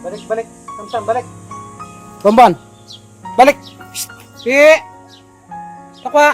Balik, balik. Samsam, balik. Bonbon. Balik. Si. Takwa.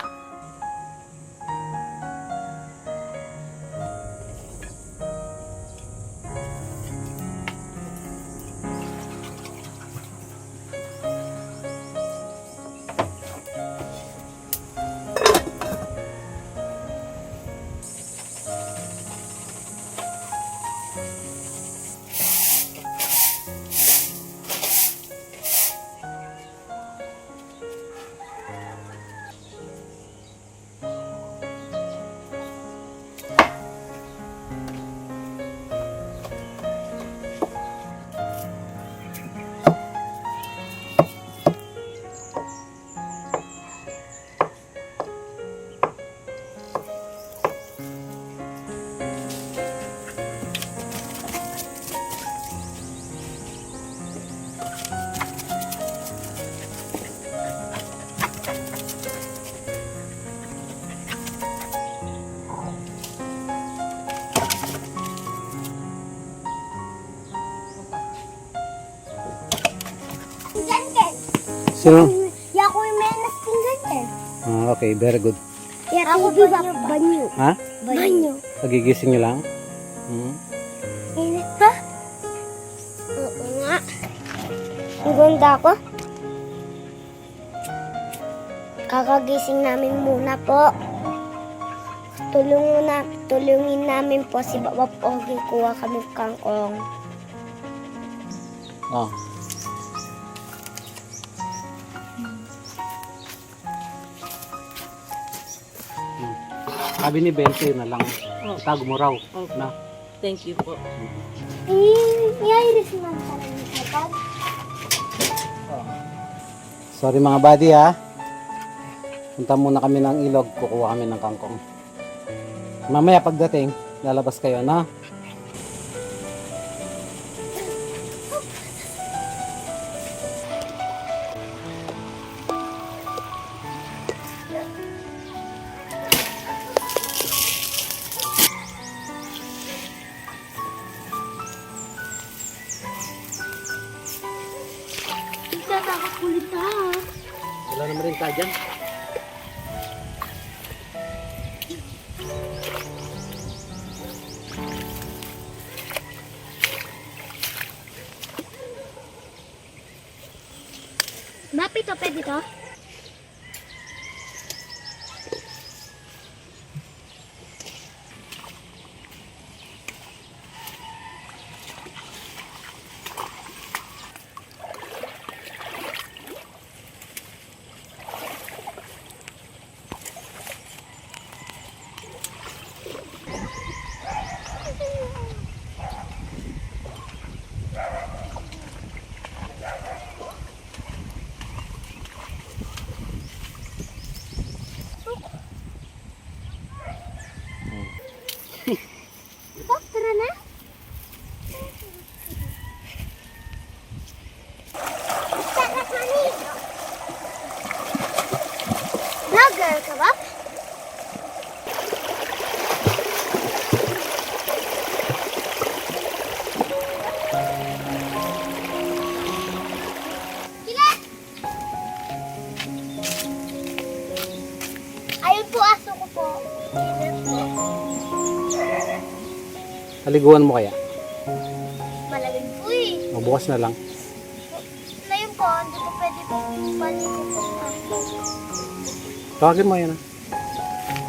Sino? Ya ako yung menas tinggan eh. Ah, okay, very good. Ya ako banyo. Ha? Banyo. Pagigising nyo lang? Hmm. Init pa? Oo nga. Ang ganda ko. Kakagising namin muna po. Tulungin namin po si Papa Pogi. Kuha kami kangkong. Oh. Sabi ni Bente na lang. Itago mo raw. Na. Thank you po. Iris naman pala ni Papa. Sorry mga buddy ha. Punta muna kami ng ilog. Kukuha kami ng kangkong. Mamaya pagdating, lalabas kayo na. Nakakakulit ha. Wala naman rin ka dyan. Happy to, pwede to? Oh, tara na. Tara, Mami. Vlogger ka ba? Sila! Ayun po, aso ko po. Paliguan mo kaya? Malamig po eh. O bukas na lang. Ngayon po, hindi po pwede po paligo po ako. Tawagin mo yan ah.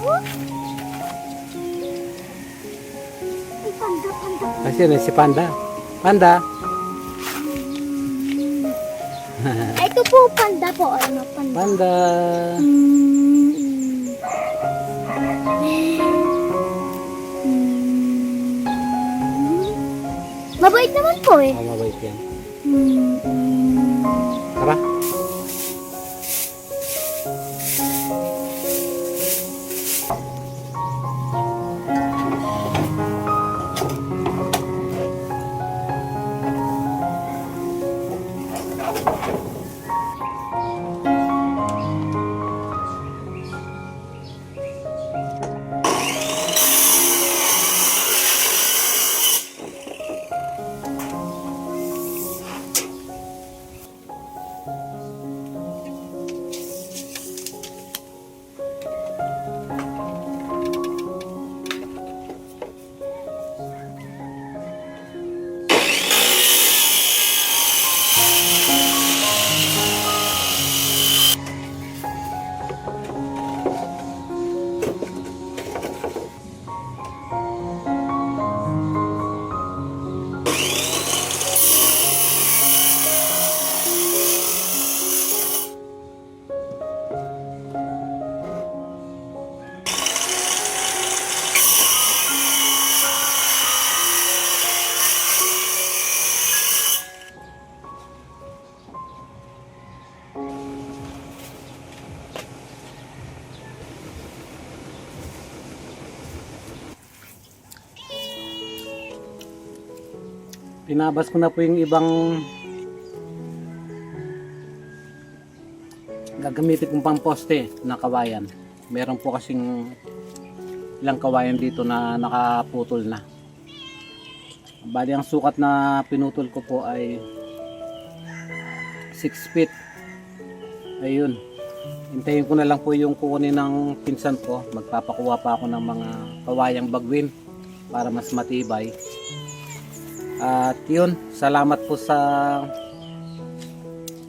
Oh? Ay, panda, panda. Kasi yun, si Panda. Panda! Ay, ito po, panda po. Ano, panda. Panda! Mabait naman po eh. Oh, mabait yan. Tara. Pinabas ko na po yung ibang gagamitin kong pamposte na kawayan. Meron po kasing ilang kawayan dito na nakaputol na. Bali ang sukat na pinutol ko po ay 6 feet. Ayun. Hintayin ko na lang po yung kukunin ng pinsan ko. Magpapakuha pa ako ng mga kawayang bagwin para mas matibay. At yun, salamat po sa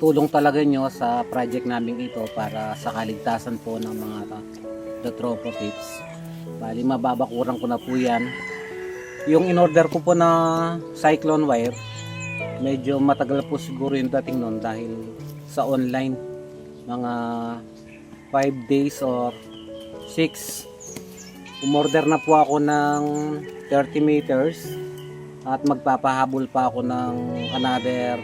tulong talaga nyo sa project namin ito para sa kaligtasan po ng mga Tropa Pips. Bali mababakuran ko na po yan. Yung in-order ko po na cyclone wire, medyo matagal po siguro yung dating nun dahil sa online, mga 5 days or 6. Umorder na po ako ng 30 meters at magpapahabol pa ako ng another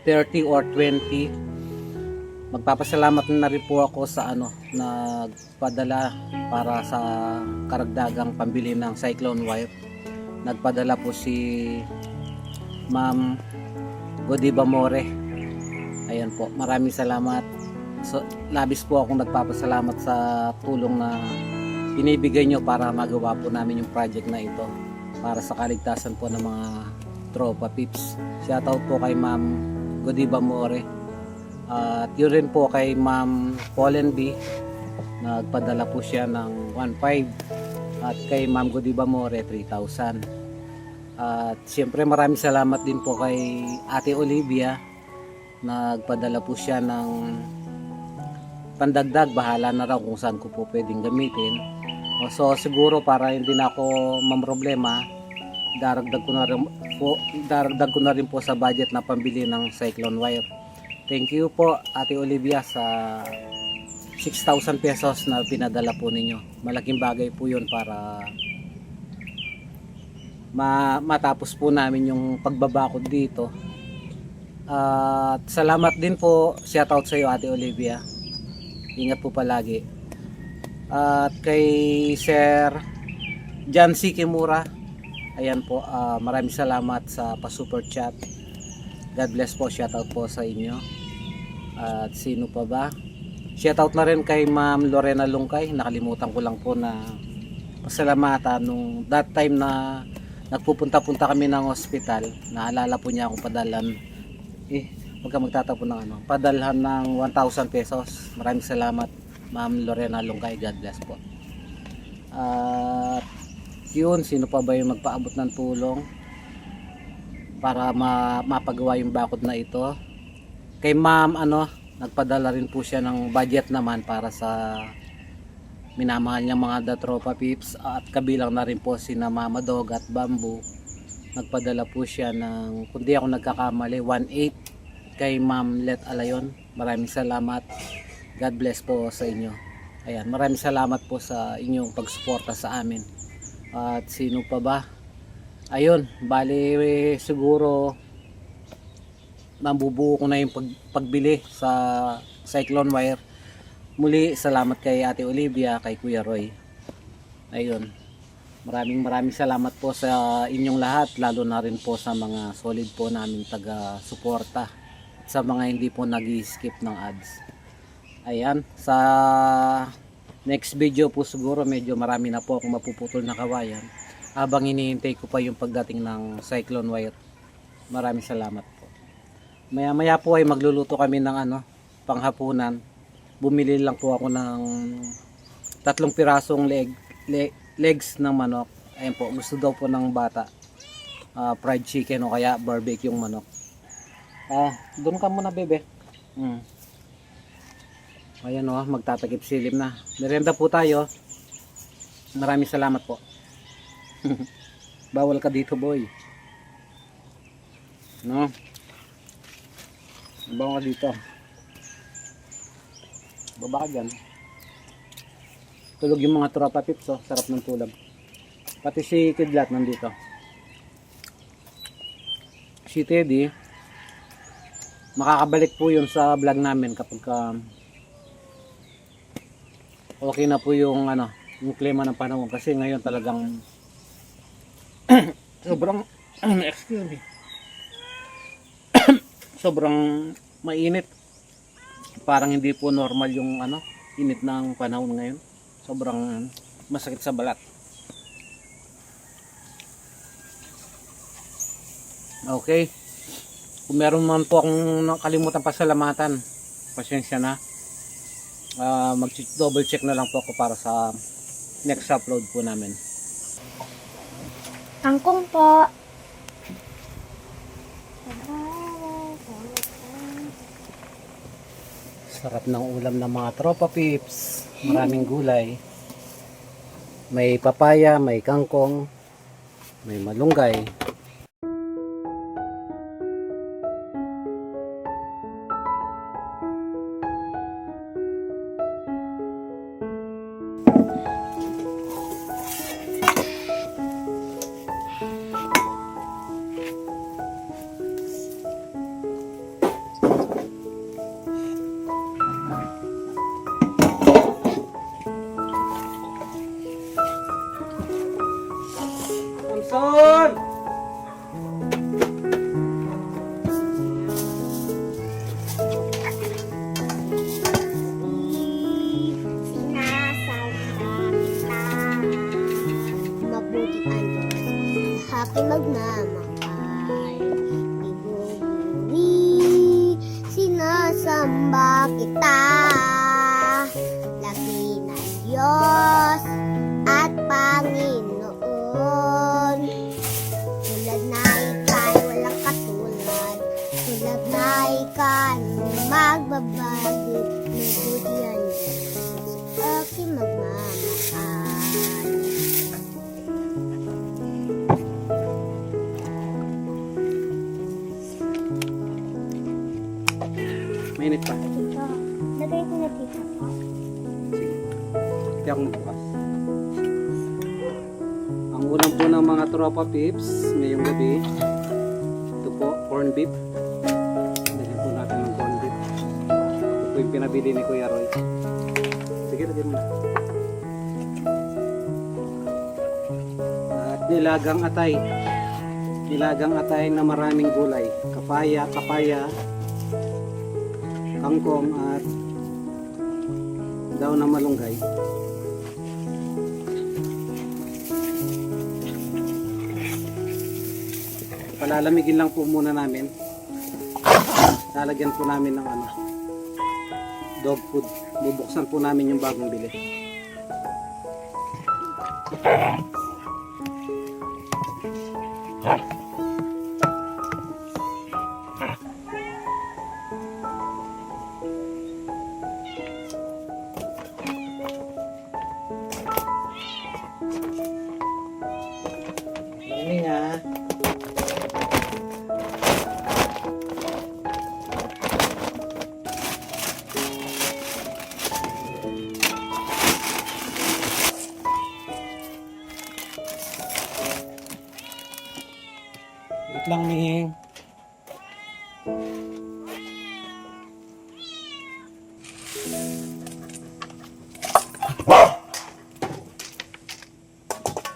30 or 20. Magpapasalamat na rin po ako sa nagpadala para sa karagdagang pambili ng cyclone wire. Nagpadala po si Ma'am Godiva More. Ayan po, maraming salamat. So, labis po akong nagpapasalamat sa tulong na binibigay nyo para magawa po namin yung project na ito para sa kaligtasan po ng mga Tropa Pips. Shoutout po kay Ma'am Godiva More. At yun rin po kay Ma'am Pauline B. Nagpadala po siya ng 1.5 at kay Ma'am Godiva More 3,000. At siyempre maraming salamat din po kay Ate Olivia Nagpadala po siya ng pandagdag, bahala na raw kung saan ko po pwedeng gamitin. So siguro para hindi na ako mamroblema, daragdag ko na rin po sa budget na pambili ng cyclone wire. Thank you po Ate Olivia sa 6,000 pesos na pinadala po ninyo. Malaking bagay po yun para matapos po namin yung pagbabakod dito. At salamat din po, shoutout sa iyo Ate Olivia. Ingat po palagi. At kay Sir John C. Kimura, ayan po, maraming salamat sa pa-super chat. God bless po, shoutout po sa inyo. At sino pa ba? Shoutout na rin kay Ma'am Lorena Lungkay. Nakalimutan ko lang po na pasalamatan nung that time na nagpupunta-punta kami ng hospital. Naalala po niya akong padalhan. Huwag ka magtatapon ng padalhan ng 1,000 pesos. Maraming salamat Ma'am Lorena Lungkay. God bless po. At yun, sino pa ba yung magpaabot ng tulong para mapagawa yung bakod na ito? Kay Ma'am nagpadala rin po siya ng budget naman para sa minamahal niyang mga Datropa Pips, at kabilang na rin po si Mama Dog at Bamboo. Nagpadala po siya ng, kung di ako nagkakamali, 1,800 kay Ma'am Let Alayon. Maraming salamat. God bless po sa inyo. Ayan, maraming salamat po sa inyong pagsuporta sa amin. At sino pa ba? Ayun, bali siguro mabubuo ko na yung pagbili sa cyclone wire. Muli, salamat kay Ate Olivia, kay Kuya Roy. Ayun, maraming salamat po sa inyong lahat, lalo na rin po sa mga solid po naming taga-suporta at sa mga hindi po nag-skip ng ads. Ayan, sa next video po siguro medyo marami na po akong mapuputol na kawayan habang hinihintay ko pa yung pagdating ng cyclone wire. Maraming salamat po. Maya po ay magluluto kami ng panghapunan. Bumili lang po ako ng 3 pirasong legs ng manok. Ayan po, gusto daw po ng bata. Fried chicken o kaya barbecue yung manok. Doon ka muna bebe. Ayan magtatakip silim na. Merenda po tayo. Maraming salamat po. Bawal ka dito boy. Bawal ka dito. Baba ka dyan. Tulog yung mga tropa pips. Sarap ng tulog. Pati si Kidlat nandito. Si Teddy, makakabalik po yun sa vlog namin kapag okay na po yung yung klima ng panahon, kasi ngayon talagang sobrang excuse me. Sobrang mainit. Parang hindi po normal yung init ng panahon ngayon. Sobrang masakit sa balat. Okay. Kung meron man po akong nakalimutan pasalamatan, pasensya na. Mag-double check na lang po ako para sa next upload po namin. Kangkong po. Sarap ng ulam ng mga tropa pips. Maraming gulay. May papaya, may kangkong, may malunggay. Samson! Mabuti ang Diyos, happy magmamahal. Ibuburi, sinasamba kita. Lagi na Diyos at Panginoon. Tulad na ika'y walang katulad, tulad na ika'y akong bukas. Ang ulam po ng mga tropa pips ngayong gabi. Ito po, corn beef. Lagyan po natin ng corn beef. Ito po yung pinabili ni Kuya Roy. Sige, lagyan mo. At nilagang atay. Nilagang atay na maraming gulay. Kapaya, kangkong at daw na malunggay. Palalamigin lang po muna namin. Lalagyan po namin ng dog food. Bubuksan po namin yung bagong bili. Ini nga. Wait lang, Ming.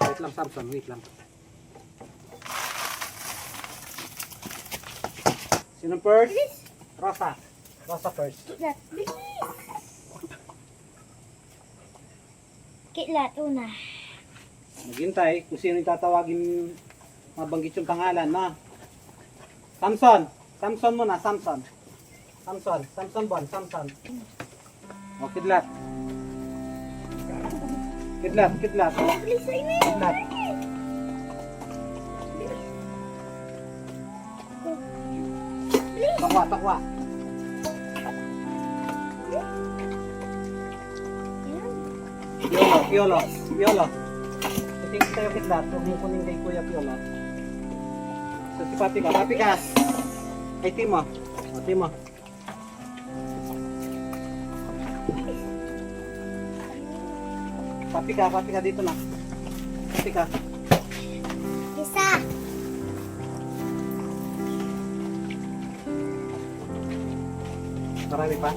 Wait lang, Samson. Wait lang. Sino first? Rosa. Rosa first. Kitlat, una. Maghintay kung sino yung tatawagin, mabanggit yung pangalan, no? Samson. Samson muna, Samson. Samson Bon, Samson. O, Kidlat. Kidlat. Kidlat. Takwa. Piolo. Iting tayo Kidlat. Huwag mo kunin kay Kuya Piolo. So si Papi ka. Ay, Timo. O, Timo. Papi ka dito na. Papi ka. Isa. Marami pa.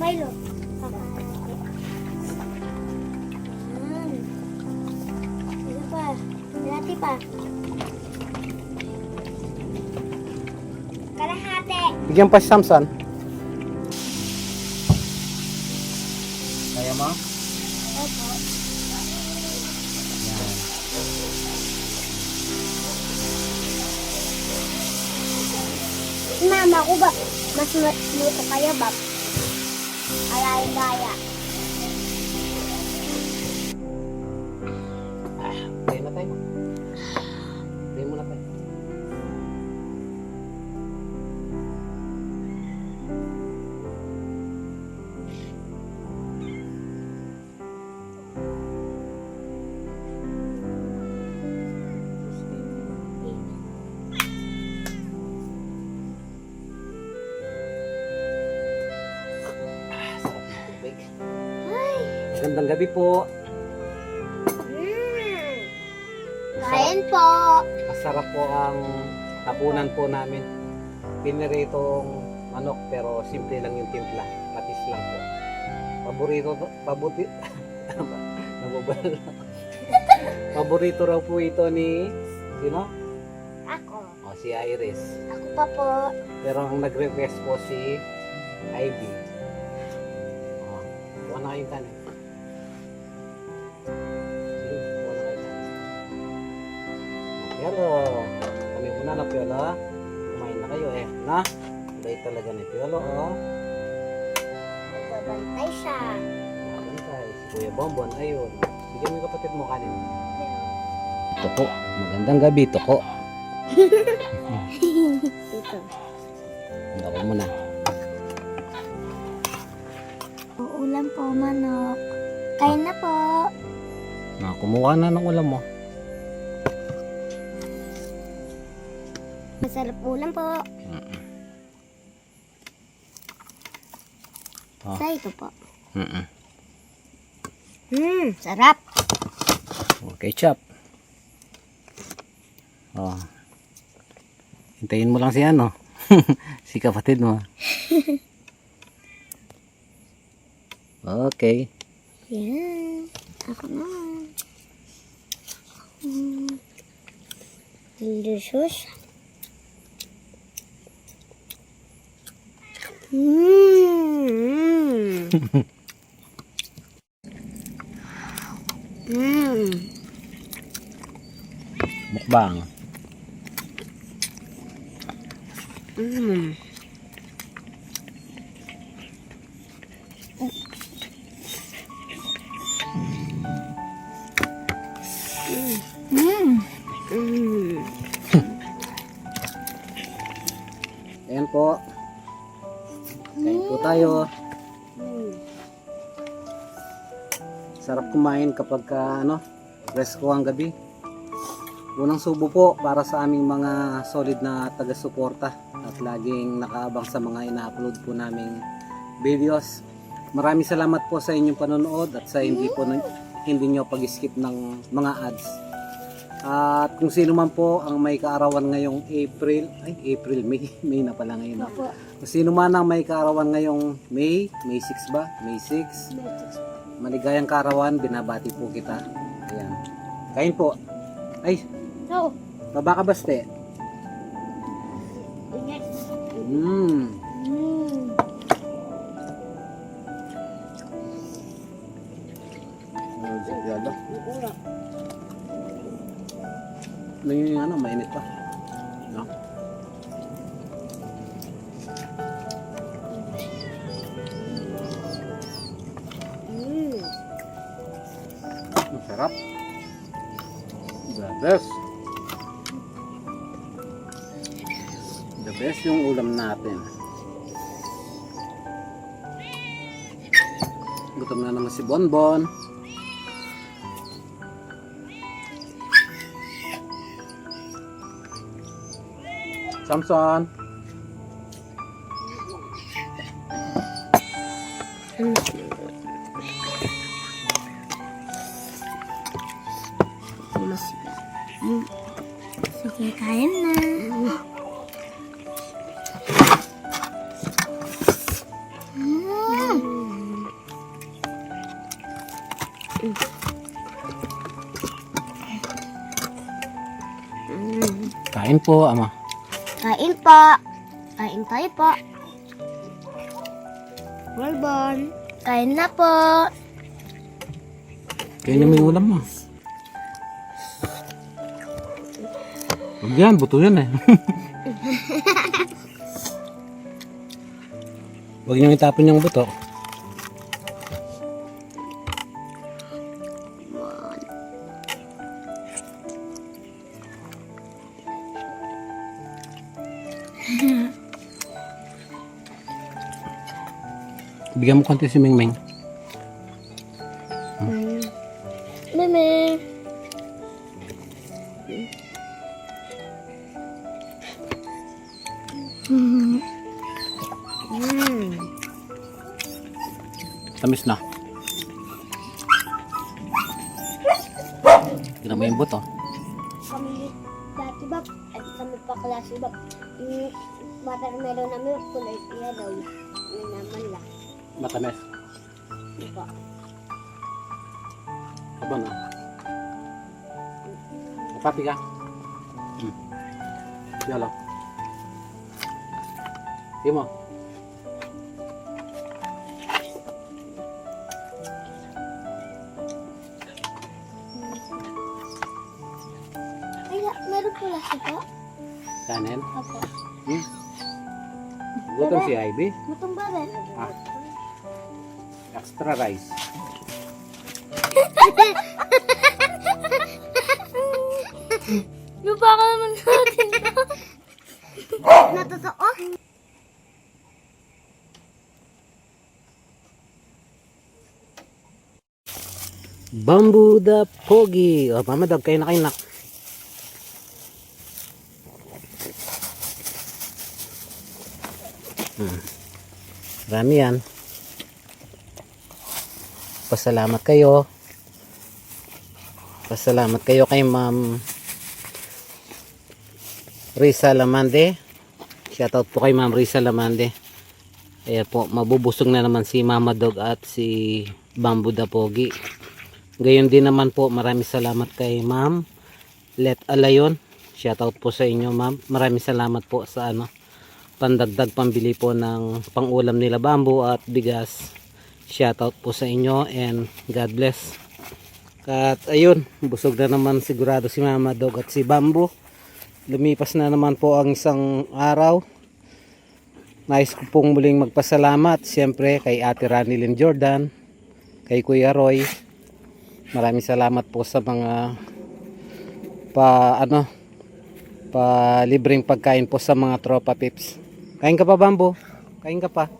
Milo. Isa pa. Kalahati pa. Kalahati. Bigyan pa si Samson. Kaya mo? Opo. Mama ko ba? Mas luto kaya ba? Alay-gaya. Pray na tayo. Pray muna tayo. Magandang gabi po. Kain po. Masarap po ang tapunan po namin. Piniritong manok pero simple lang yung timpla. Patis lang po. Paborito raw po ito ni sino? Ako. O, si Iris. Ako pa po. Pero ang nag-request po si Ivy. O, kuha na kayong kanin. Sige, kuha na kayong kanin. Piolo. Kami muna na Piolo. Kumain na kayo eh. Na? Bait talaga ni Piolo. Oh. Babantay siya. Nakantay. Si Kuya Bonbon. Ayun. Sige mo yung kapatid mo kanin. Toko. Magandang gabi. Toko. Dito. Ako muna. Ulam po, manok. Kain na po. Kumuha na ng ulam mo. Masarap ulam po. Oh. Sa ito po. Mm-mm. Sarap. Ketchup. Oh. Hintayin mo lang si ano. Si kapatid mo. Okay. Yan. Ako na. Delicious. Mukbang. Ayan po. Kain po tayo. Sarap kumain kapag ano, presko ang gabi. Unang subo po para sa aming mga solid na taga-suporta at laging nakaabang sa mga ina-upload po naming videos. Maraming salamat po sa inyong panonood at sa hindi nyo pag-skip ng mga ads. At kung sino man po ang may kaarawan ngayong May na pala ngayon. Opo. Kung sino man ang may kaarawan ngayong May 6 ba? May 6. Maligayang kaarawan, binabati po kita. Ayan. Kain po. Ay, No. baba ka baste. Ano yung ano, mainit pa. No? Ang sarap. The best. The best yung ulam natin. Gutom na naman si Bonbon. Samson. Sige, kain na. Kain po, ama. Kain po. Kain tayo po. Bonbon. Kain na po. Kain naman yung ulam mo. Huwag yan, buto yan eh. Huwag niyong itapon yung buto. Bigyan mo konti si Mingming. Meme. Tamis na. Tignan mo yung buto. Kami dati ba, at kami pa klase ba, yung watermelon namin kulay yellow, yun naman lang. Matamis. Diba? Aba na. Papi ka. Yalo. Sige mo. Ay, meron pala siya. Kanin. Opo. Gutom si Ivy. Matong ba rin? Ah. Extra rice. Lupa ka naman natin. Natotoo? Bamboo the Pogi. O, mama dog, kayo na kayo nak. Marami yan. Pasalamat kayo. Pasalamat kayo kay Ma'am Risa Lamande. Shoutout po kay Ma'am Risa Lamande. Ayan po, mabubusog na naman si Mama Dog at si Bamboo Dapogi. Gayon din naman po, maraming salamat kay Ma'am Let Alayon. Shoutout po sa inyo, Ma'am. Maraming salamat po sa pandagdag pambili po ng pangulam nila Bamboo at bigas. Shoutout po sa inyo and God bless. At ayun, busog na naman sigurado si Mama Dog at si Bamboo. Lumipas na naman po ang isang araw. Nais ko pong muling magpasalamat siyempre kay Ate Ranilyn Jordan, kay Kuya Roy. Maraming salamat po sa mga libreng pagkain po sa mga tropa pips. Kain ka pa, Bamboo? Kain ka pa?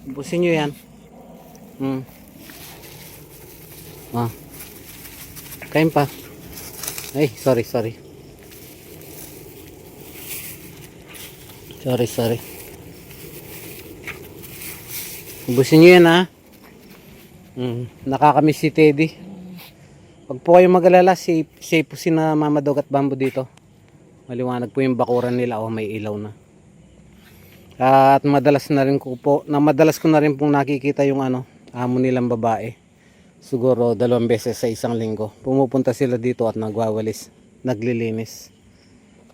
Ubusin nyo yan. Kain pa. Ay, sorry. Sorry. Ubusin nyo yan, ha. Nakakamiss si Teddy. Huwag po kayong mag-alala, safe po si na Mama Dog at Bamboo dito. Maliwanag po yung bakuran nila. May ilaw na. At madalas ko na rin pong nakikita yung amo nilang babae. Siguro 2 beses sa isang linggo. Pumupunta sila dito at naglilinis.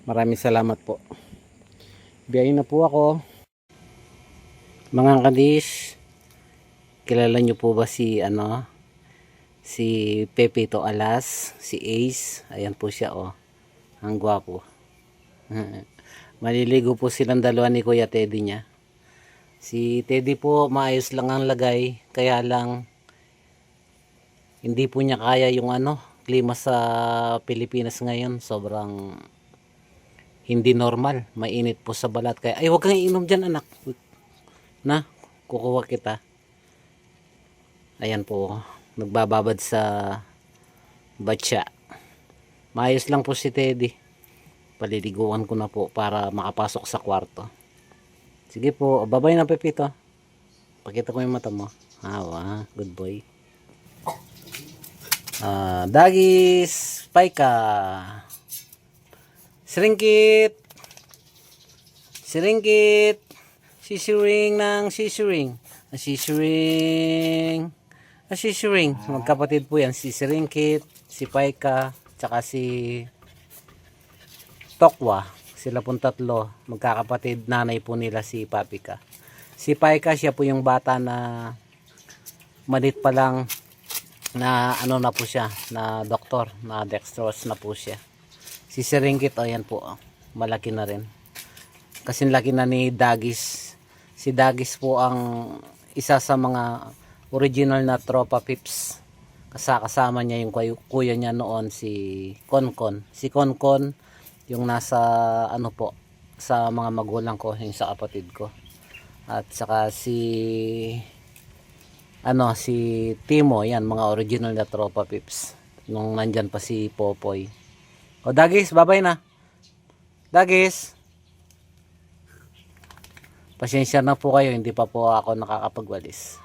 Maraming salamat po. Biyahin na po ako. Mga kadis, kilala nyo po ba si Pepito Alas, si Ace? Ayan po siya, ang gwapo. Maliligo po silang dalawa ni Kuya Teddy niya. Si Teddy po maayos lang ang lagay, kaya lang hindi po niya kaya yung klima sa Pilipinas ngayon. Sobrang hindi normal, mainit po sa balat. Kaya ay, huwag kang iinom dyan, anak. Na, kukuha kita. Ayan po, nagbababad sa batya. Maayos lang po si Teddy. Paliliguan ko na po para makapasok sa kwarto. Sige po, babay na, Pepito. Pakita ko yung mata mo. Good boy. Dagis, Paika. Sringkit. Sisuring ng sisuring. Sisuring. Magkapatid po yan. Si Sringkit, si Paika, tsaka si Tokwa. Sila pong tatlo. Magkakapatid. Nanay po nila si Papika. Si Paika, siya po yung bata na malit pa lang na na po siya. Na doktor. Na dextrose na po siya. Si Sringkit, ayan po. Malaki na rin. Kasing laki na ni Dagis. Si Dagis po ang isa sa mga original na tropa pips. Kasama niya yung kuya niya noon, si Konkon. Si Konkon yung nasa sa mga magulang ko, yung sa kapatid ko. At saka si Timo, yan mga original na tropa pips. Nung nandyan pa si Popoy. Dagis, babay na. Dagis. Pasensya na po kayo, hindi pa po ako nakakapagwalis.